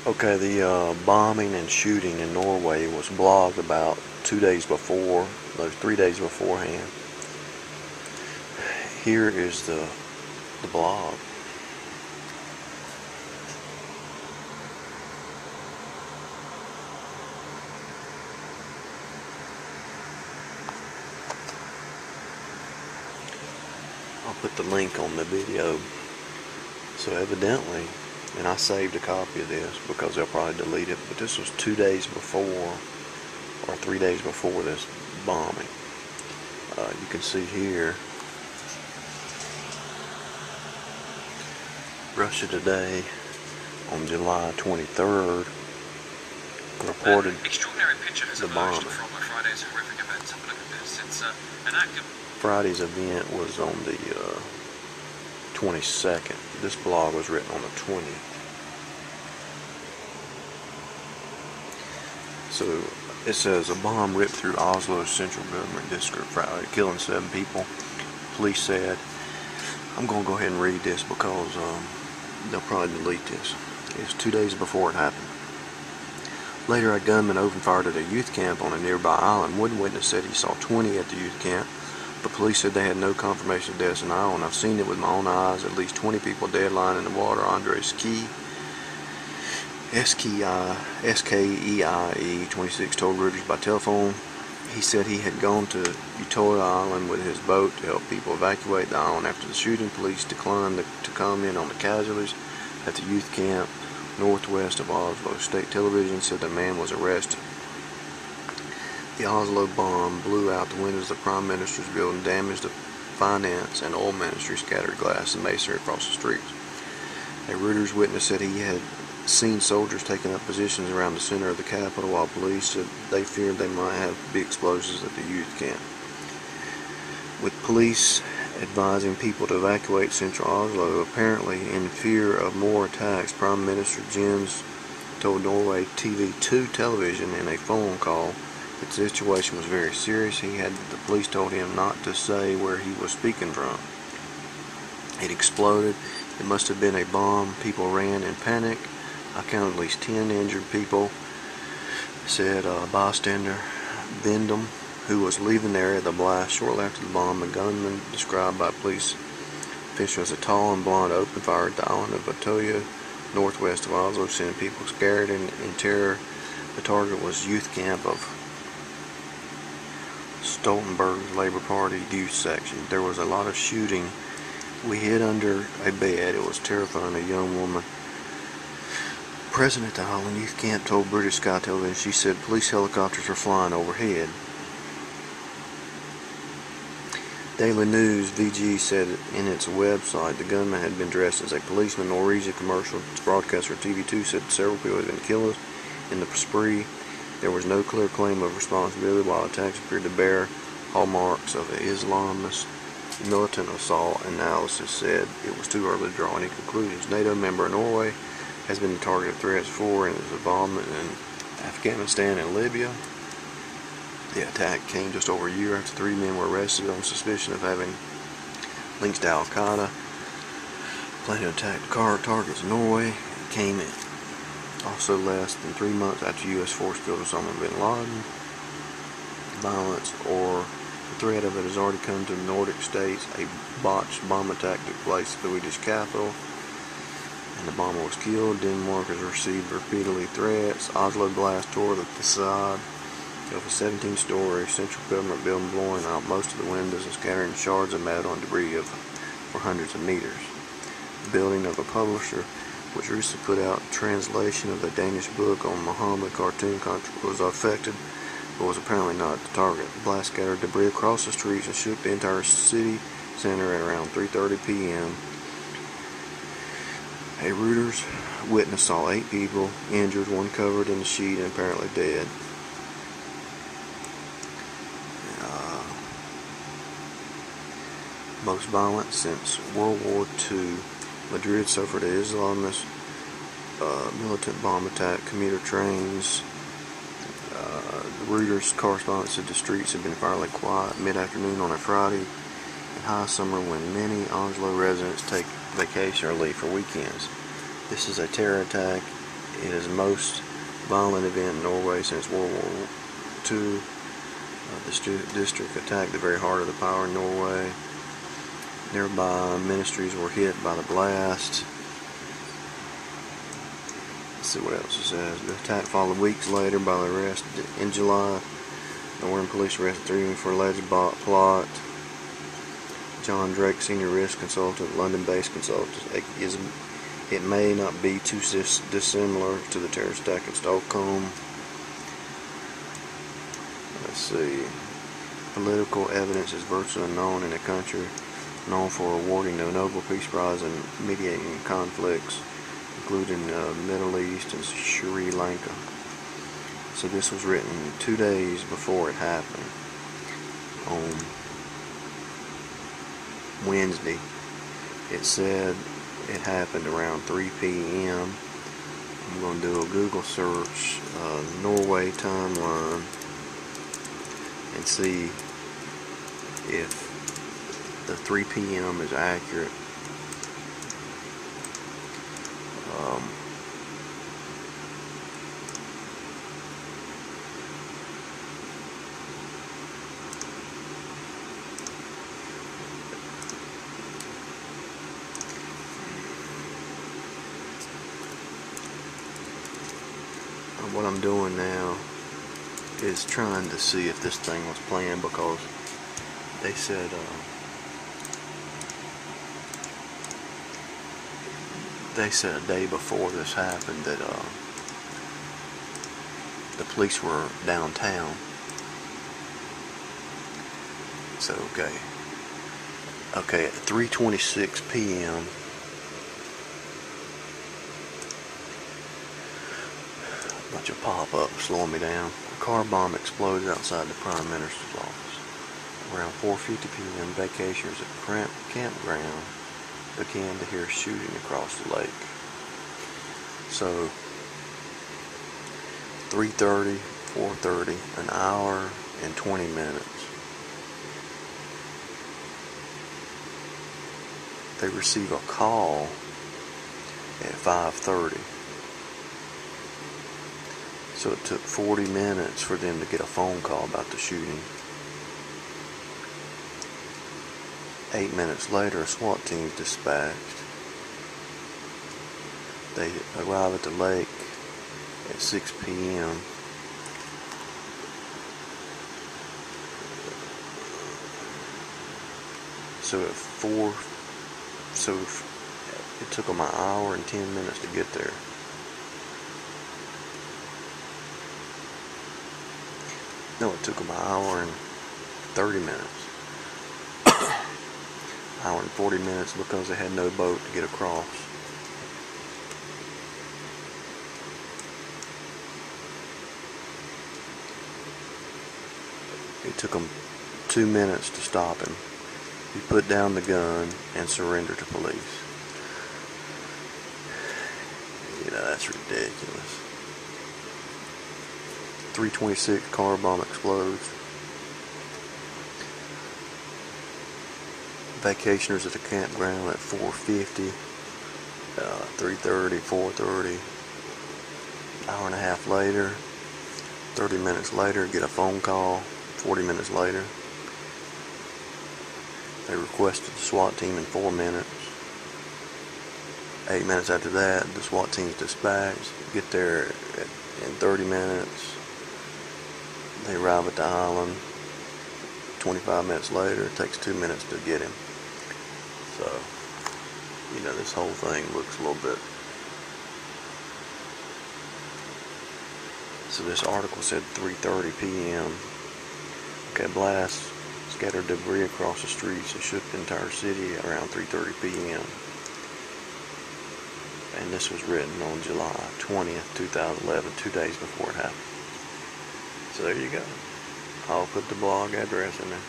Okay, the bombing and shooting in Norway was blogged about 2 days before, no, 3 days beforehand. Here is the blog. I'll put the link on the video. So evidently, and I saved a copy of this because they'll probably delete it, but this was 2 days before or 3 days before this bombing. You can see here, Russia Today on July 23rd reported the bombing. Friday's event was on the 22nd. This blog was written on the 20th. So it says a bomb ripped through Oslo's central government district Friday, killing 7 people. Police said, I'm going to go ahead and read this because they'll probably delete this. It's 2 days before it happened. Later, a gunman opened fire at a youth camp on a nearby island. One witness said he saw 20 at the youth camp, but police said they had no confirmation of deaths on the island. I've seen it with my own eyes. At least 20 people dead lying in the water. Andre Ski, S-K-E-I-E, 26, told Reuters by telephone. He said he had gone to Utoya Island with his boat to help people evacuate the island after the shooting. Police declined to comment on the casualties at the youth camp northwest of Oslo. State television said the man was arrested. The Oslo bomb blew out the windows of the Prime Minister's building, damaged the finance and oil ministry, scattered glass and masonry across the streets. A Reuters witness said he had seen soldiers taking up positions around the center of the capital, while police said they feared they might have big explosions at the youth camp. With police advising people to evacuate central Oslo, apparently in fear of more attacks, Prime Minister Jens told Norway TV2 television in a phone call that the situation was very serious. The police told him not to say where he was speaking from. It exploded. It must have been a bomb. People ran in panic. I counted at least 10 injured people, said bystander Vendum, who was leaving the area of the blast shortly after the bomb. The gunman, described by police officials as a tall and blonde, opened fire at the island of Utoya, northwest of Oslo, sending people scared and in terror. The target was youth camp of Stoltenberg's Labour Party youth section. There was a lot of shooting. We hid under a bed. It was terrifying. A young woman present at the island youth camp told British Sky Television. She said police helicopters were flying overhead. Daily News VG said in its website the gunman had been dressed as a policeman. Norwegian commercial broadcaster TV2 said several people had been killed in the spree. There was no clear claim of responsibility, while attacks appeared to bear hallmarks of an Islamist militant assault. Analysis said it was too early to draw any conclusions. NATO member Norway has been the target of threats for and its involvement in Afghanistan and Libya. The attack came just over a year after 3 men were arrested on suspicion of having links to Al-Qaeda. Planning to attack car targets in Norway. It came in also less than 3 months after U.S. force killed Osama bin Laden. Violence or the threat of it has already come to the Nordic states. A botched bomb attack took place at the Swedish capital, and the bomber was killed. Denmark has received repeatedly threats. Oslo blast tore the facade of a 17-story central government building, blowing out most of the windows and scattering shards of metal and debris for hundreds of meters. The building of a publisher, which recently put out a translation of the Danish book on Muhammad cartoon country, was affected, but was apparently not the target. The blast scattered debris across the streets and shook the entire city center at around 3:30 p.m. A Reuters witness saw 8 people injured, 1 covered in a sheet and apparently dead. Most violent since World War II. Madrid suffered an Islamist militant bomb attack. Commuter trains. The Reuters correspondent said the streets had been fairly quiet mid-afternoon on a Friday in high summer when many Oslo residents take vacation or leave for weekends. This is a terror attack It is the most violent event in Norway since World War II. The district attacked the very heart of the power in Norway. Nearby ministries were hit by the blast. Let's see what else it says. The attack followed weeks later by the arrest in July. Northern police arrested 3 men for alleged plot. John Drake, senior risk consultant, London-based consultant. It may not be too dissimilar to the terrorist attack in Stockholm. Let's see. Political evidence is virtually unknown in a country known for awarding the Nobel Peace Prize and mediating conflicts, including the Middle East and Sri Lanka. So this was written 2 days before it happened, on Wednesday. It said it happened around 3 p.m. I'm going to do a Google search, Norway timeline, and see if the 3 p.m. is accurate. What I'm doing now is trying to see if this thing was planned, because they said a day before this happened that the police were downtown. So okay, at 3:26 p.m. bunch of pop-ups slowing me down. A car bomb explodes outside the Prime Minister's office. Around 4:50 p.m., vacationers at campground began to hear shooting across the lake. So 3:30, 4:30, an hour and 20 minutes. They receive a call at 5:30. So it took 40 minutes for them to get a phone call about the shooting. 8 minutes later, a SWAT team is dispatched. They arrive at the lake at 6 p.m. So it took them an hour and 10 minutes to get there. No, it took them an hour and 30 minutes. Hour and 40 minutes because they had no boat to get across. It took them 2 minutes to stop him. He put down the gun and surrendered to police. You know, that's ridiculous. 3:26, car bomb explodes. Vacationers at the campground at 4:50, 3:30, 4:30. Hour and a half later, 30 minutes later, get a phone call. 40 minutes later, they requested the SWAT team in 4 minutes. 8 minutes after that, the SWAT team's dispatched. Get there in 30 minutes. They arrive at the island. 25 minutes later, it takes 2 minutes to get him. So, you know, this whole thing looks a little bit. So this article said 3:30 p.m. Okay, blast scattered debris across the streets and shook the entire city at around 3:30 p.m. And this was written on July 20th, 2011, 2 days before it happened. So there you go. I'll put the blog address in there.